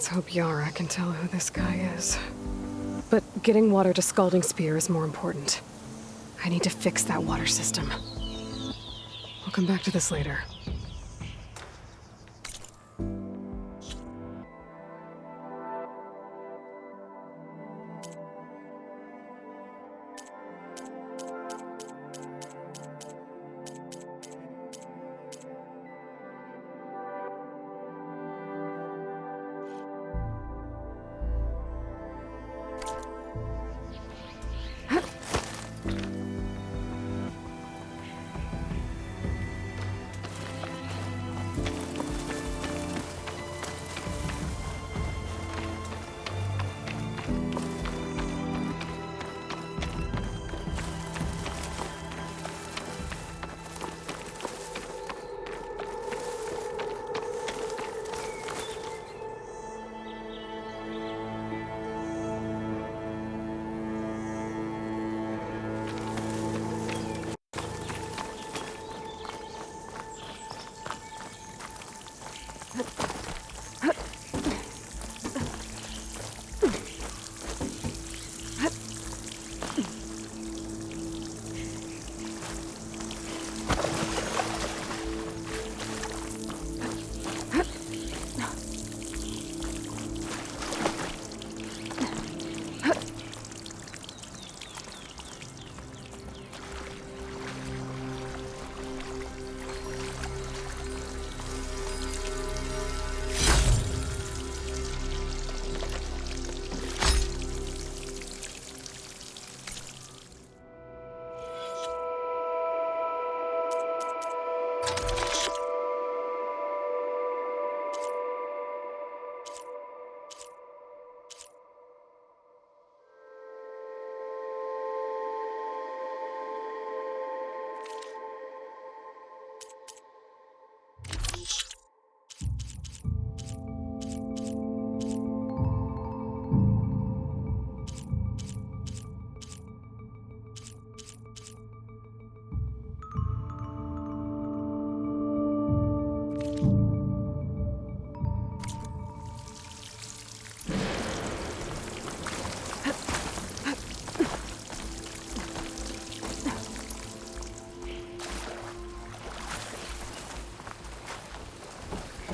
Let's hope Yara can tell who this guy is. But getting water to Scalding Spear is more important. I need to fix that water system. I'll come back to this later.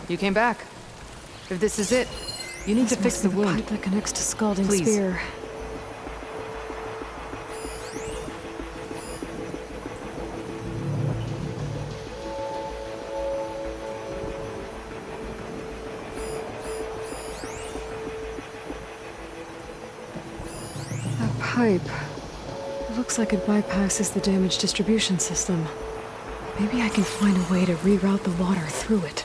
You came back. If this is it, you need to fix the wound. Pipe that connects to Scalding Please. Spear. That pipe. It looks like it bypasses the damaged distribution system. Maybe I can find a way to reroute the water through it.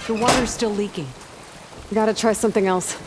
The water's still leaking. Gotta try something else.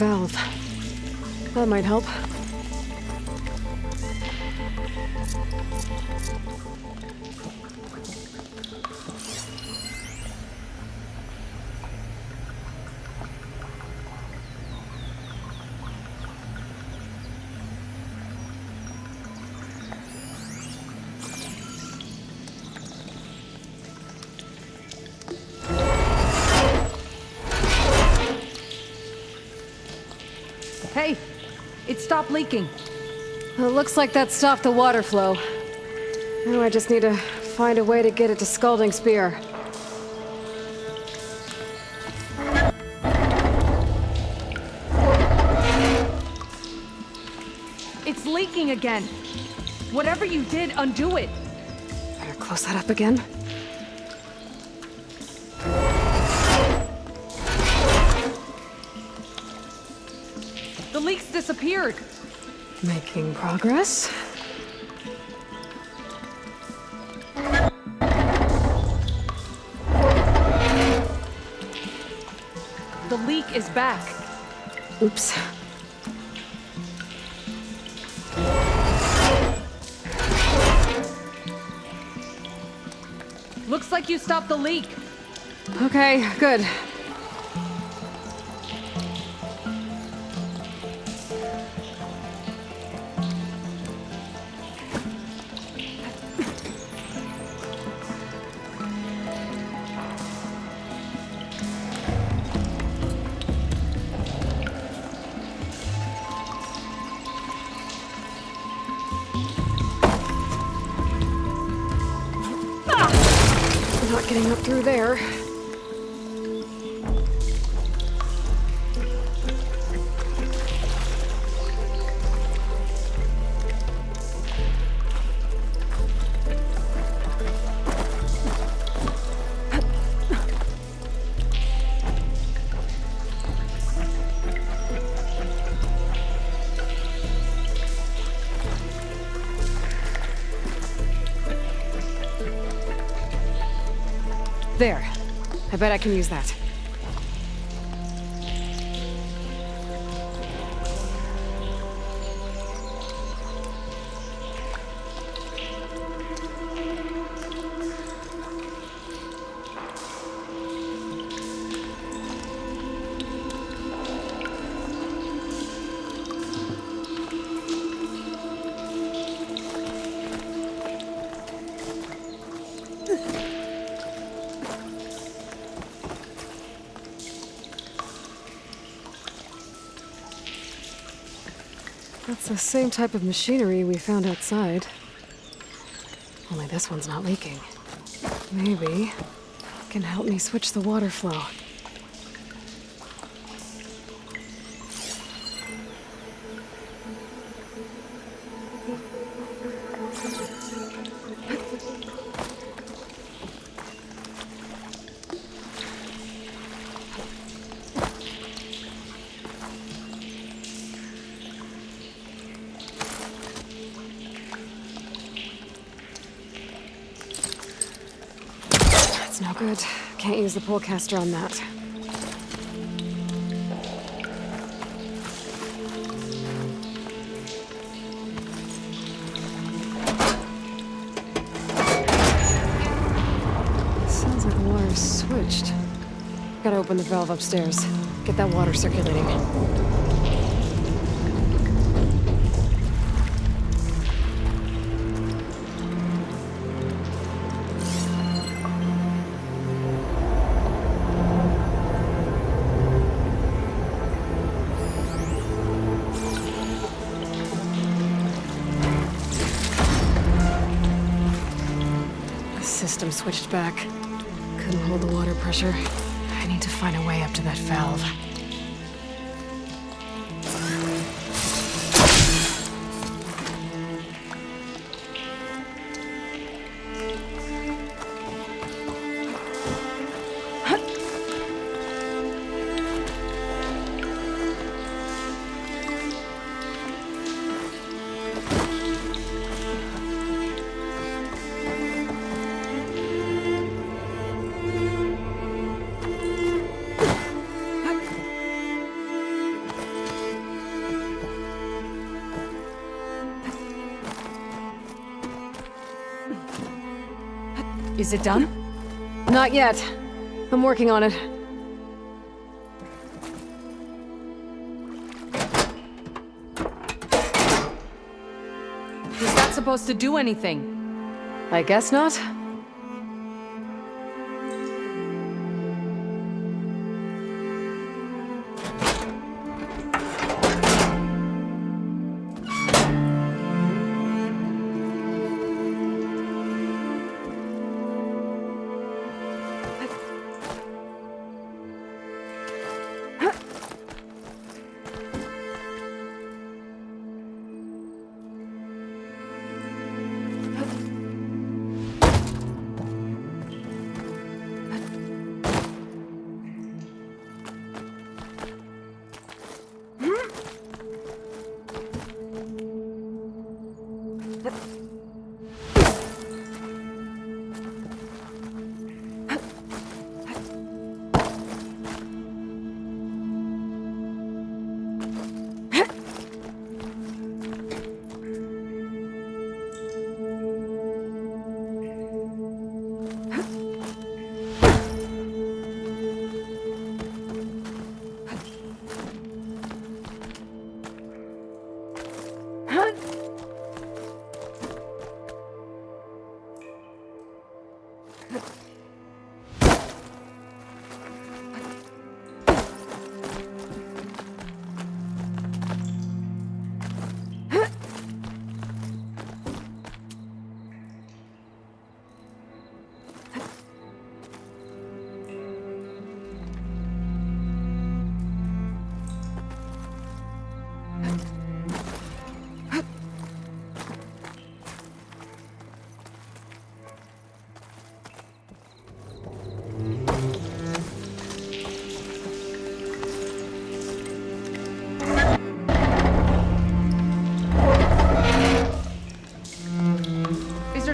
valve. That might help. Hey, it stopped leaking. Well, it looks like that stopped the water flow. Now I just need to find a way to get it to Scalding Spear. It's leaking again. Whatever you did, undo it. Better close that up again. The leaks disappeared. Making progress. The leak is back. Oops. Looks like you stopped the leak. Okay, good. Not getting up through there. There. I bet I can use that. That's the same type of machinery we found outside. Only this one's not leaking. Maybe it can help me switch the water flow. That's no good. Can't use the pullcaster on that. Sounds like the water's switched. Gotta open the valve upstairs. Get that water circulating. The system switched back. Couldn't hold the water pressure. I need to find a way up to that valve. Is it done? Not yet. I'm working on it. Is that supposed to do anything? I guess not.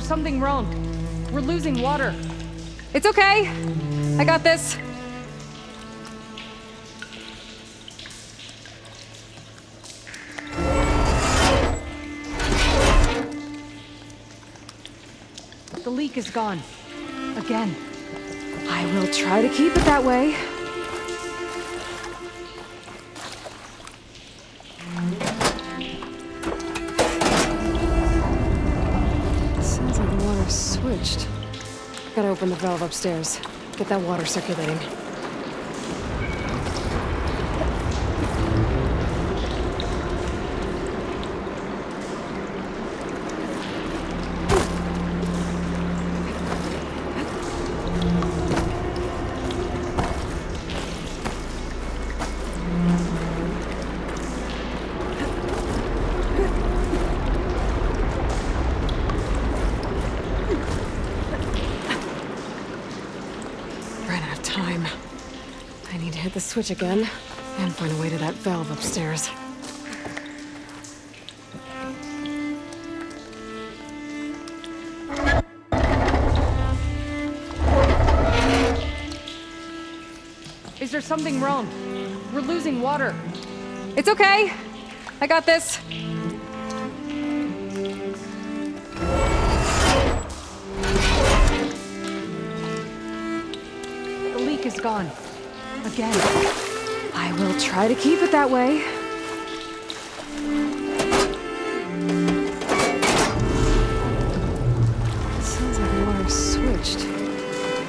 Something wrong. We're losing water. It's okay. I got this. The leak is gone. Again. I will try to keep it that way. Sounds like the water's switched. Gotta open the valve upstairs. Get that water circulating. Hit the switch again, and find a way to that valve upstairs. Is there something wrong? We're losing water. It's okay. I got this. The leak is gone. Again. I will try to keep it that way. Sounds like the water's switched.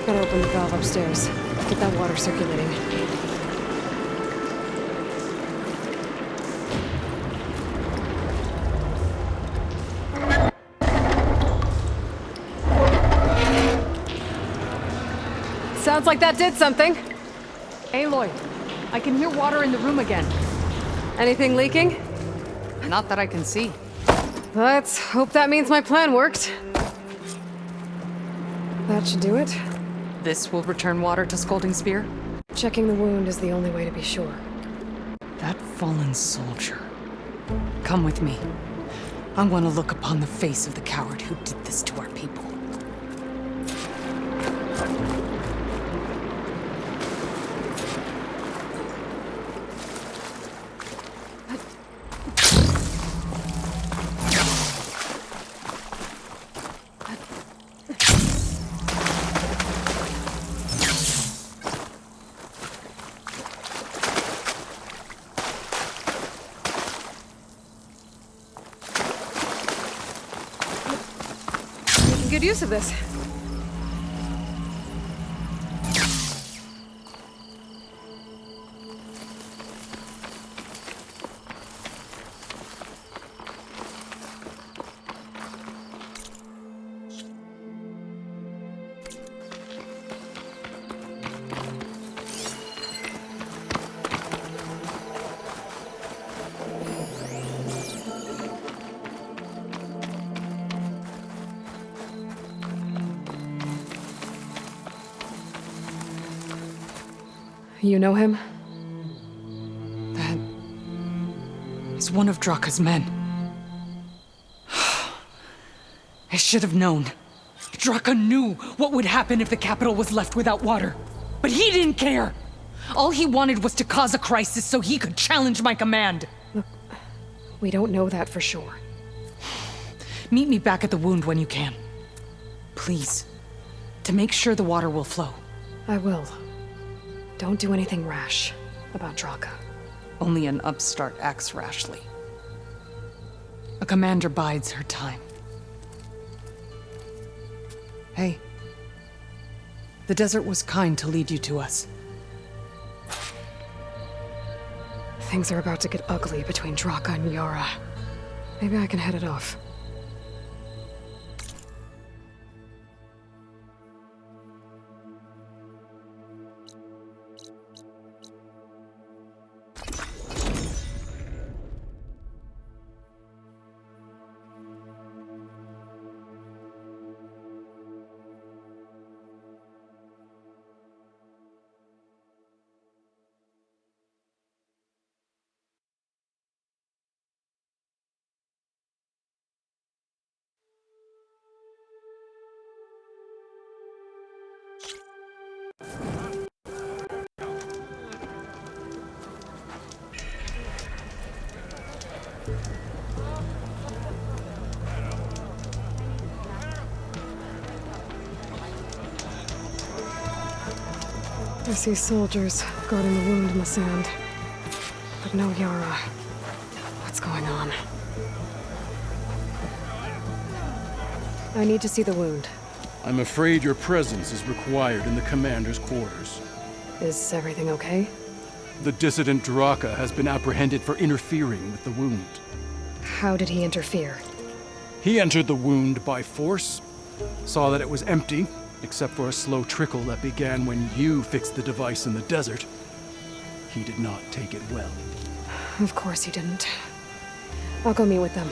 Gotta open the valve upstairs. Get that water circulating. Sounds like that did something. Aloy, I can hear water in the room again. Anything leaking? Not that I can see. Let's hope that means my plan worked. That should do it. This will return water to Scolding Spear? Checking the wound is the only way to be sure. That fallen soldier. Come with me. I want to look upon the face of the coward who did this to our people. make good use of this. You know him? That is one of Draka's men. I should have known. Draka knew what would happen if the capital was left without water. But he didn't care. All he wanted was to cause a crisis so he could challenge my command. Look, we don't know that for sure. Meet me back at the wound when you can. Please. To make sure the water will flow. I will. Don't do anything rash about Draka. Only an upstart acts rashly. A commander bides her time. Hey. The desert was kind to lead you to us. Things are about to get ugly between Draka and Yara. Maybe I can head it off. I see soldiers guarding the wound in the sand. But no Yara. What's going on? I need to see the wound. I'm afraid your presence is required in the commander's quarters. Is everything okay? The dissident Draka has been apprehended for interfering with the wound. How did he interfere? He entered the wound by force, saw that it was empty, except for a slow trickle that began when you fixed the device in the desert. He did not take it well. Of course he didn't. I'll go meet with them.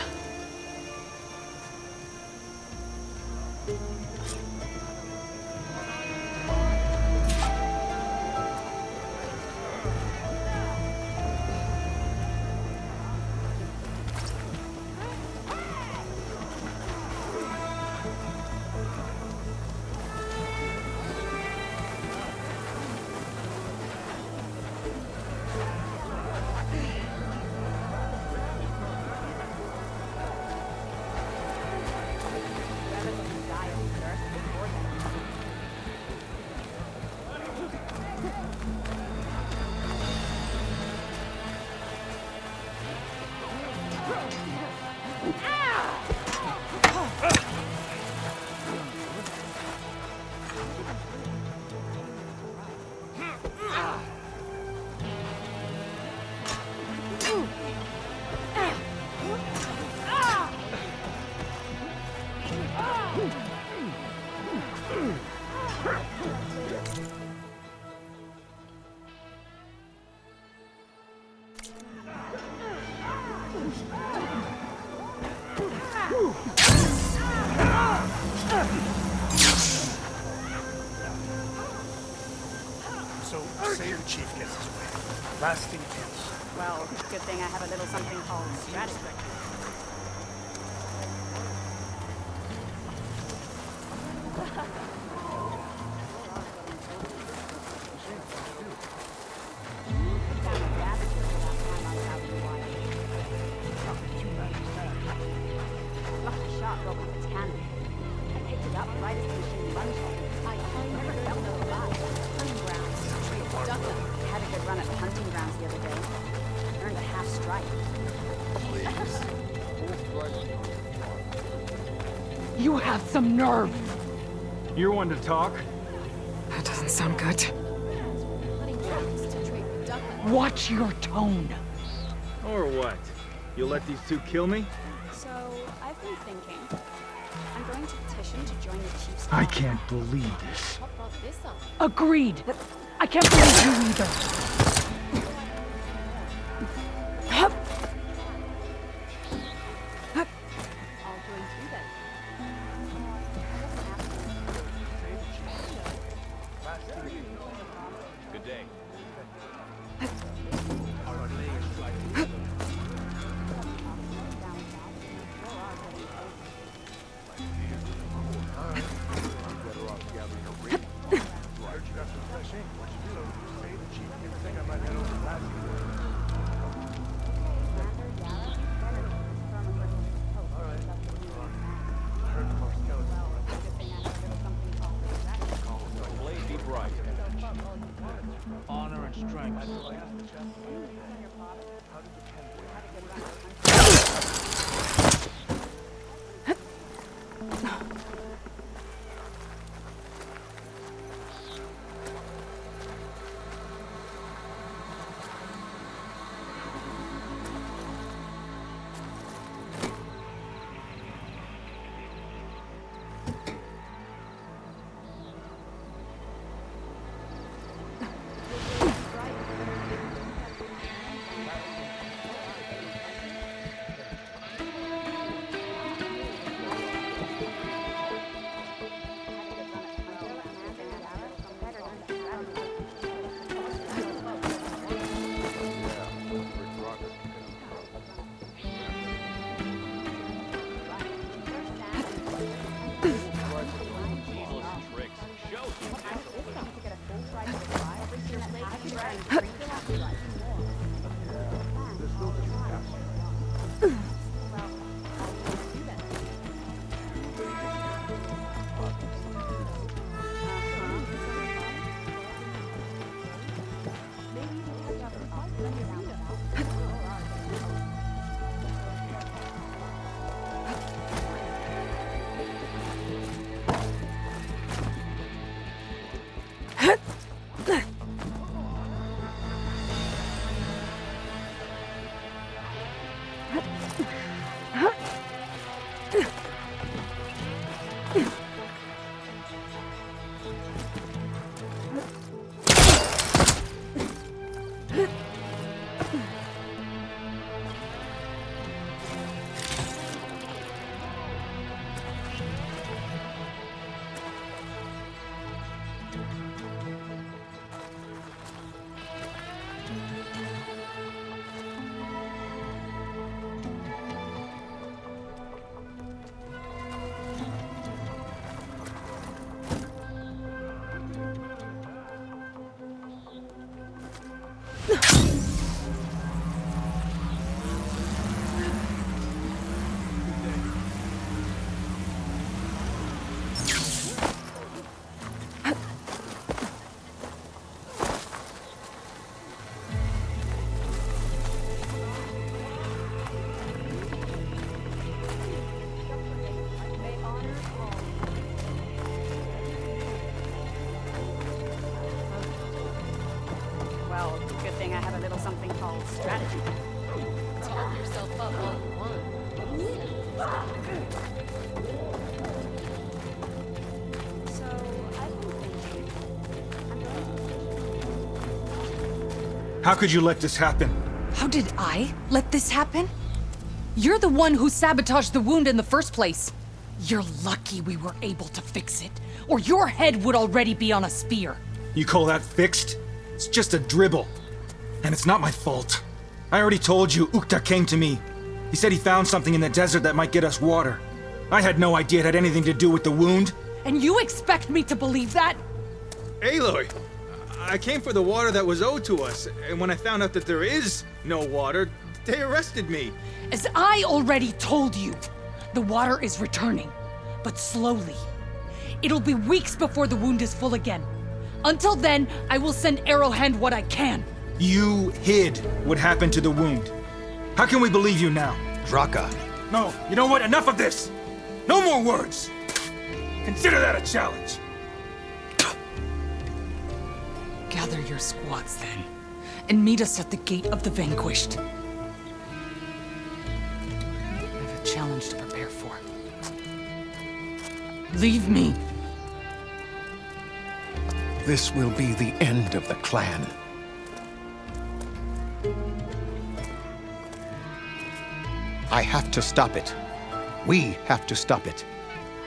So, say your chief gets his way. Last thing is. Well, good thing I have a little something called strategy. Lucky shot broke off its cannon. I picked it up right as the machine lunged on it. I never felt so alive. Hunting grounds. I had a good run at hunting grounds the other day. Earned a half strike. You have some nerve. You're one to talk. That doesn't sound good. Watch your tone. Or what? You'll let these two kill me? So, I've been thinking. I'm going to petition to join the chief's I army. can't believe this. Agreed. I can't believe you either. I'll join through then. Good day. Blade be bright. Honor and strength. Well, good thing I have a little something called strategy. Talk yourself up all you want. So, I've been thinking. I'm going to How could you let this happen? How did I let this happen? You're the one who sabotaged the wound in the first place. You're lucky we were able to fix it, or your head would already be on a spear. You call that fixed? It's just a dribble. And it's not my fault. I already told you, Ukta came to me. He said he found something in the desert that might get us water. I had no idea it had anything to do with the wound. And you expect me to believe that? Aloy, I came for the water that was owed to us, and when I found out that there is no water, they arrested me. As I already told you, the water is returning, but slowly. It'll be weeks before the wound is full again. Until then, I will send Arrowhand what I can. You hid what happened to the wound. How can we believe you now? Draka. No, you know what? Enough of this! No more words! Consider that a challenge! Gather your squads then, and meet us at the Gate of the Vanquished. I have a challenge to prepare for. Leave me! This will be the end of the clan. I have to stop it. We have to stop it.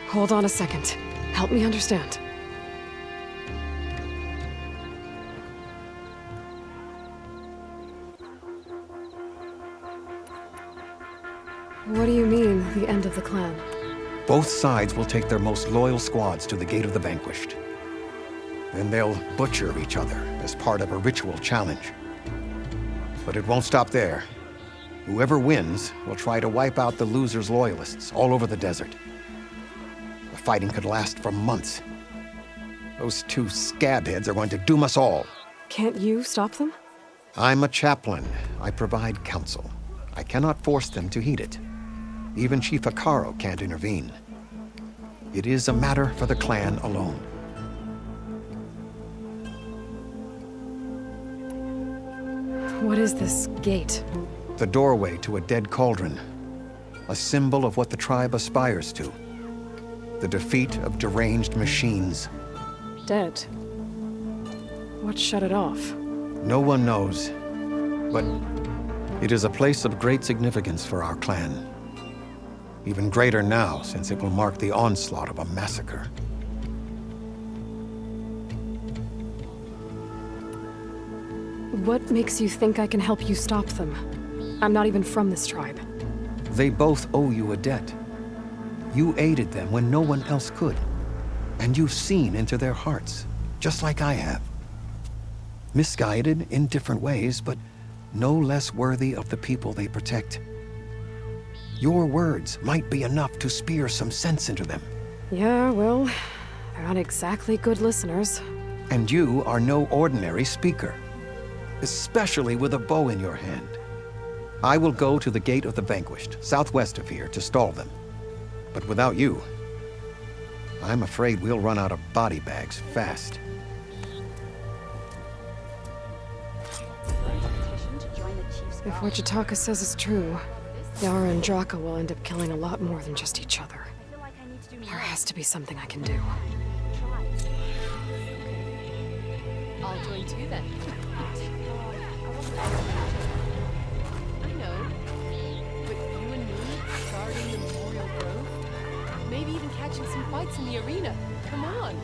Hold on a second. Help me understand. What do you mean, the end of the clan? Both sides will take their most loyal squads to the Gate of the Vanquished. Then they'll butcher each other as part of a ritual challenge. But it won't stop there. Whoever wins will try to wipe out the loser's loyalists all over the desert. The fighting could last for months. Those two scabheads are going to doom us all. Can't you stop them? I'm a chaplain. I provide counsel. I cannot force them to heed it. Even Chief Akaro can't intervene. It is a matter for the clan alone. What is this gate? The doorway to a dead cauldron. A symbol of what the tribe aspires to. The defeat of deranged machines. Dead. What shut it off? No one knows. But it is a place of great significance for our clan. Even greater now, since it will mark the onslaught of a massacre. What makes you think I can help you stop them? I'm not even from this tribe. They both owe you a debt. You aided them when no one else could. And you've seen into their hearts, just like I have. Misguided in different ways, but no less worthy of the people they protect. Your words might be enough to spear some sense into them. Yeah, well, they're not exactly good listeners. And you are no ordinary speaker, especially with a bow in your hand. I will go to the Gate of the Vanquished, southwest of here, to stall them. But without you, I'm afraid we'll run out of body bags fast. If what Jataka says is true, Yara and Draka will end up killing a lot more than just each other. There has to be something I can do. I'll join too then. I know. But you and me, guarding the Memorial Grove? Maybe even catching some fights in the arena. Come on.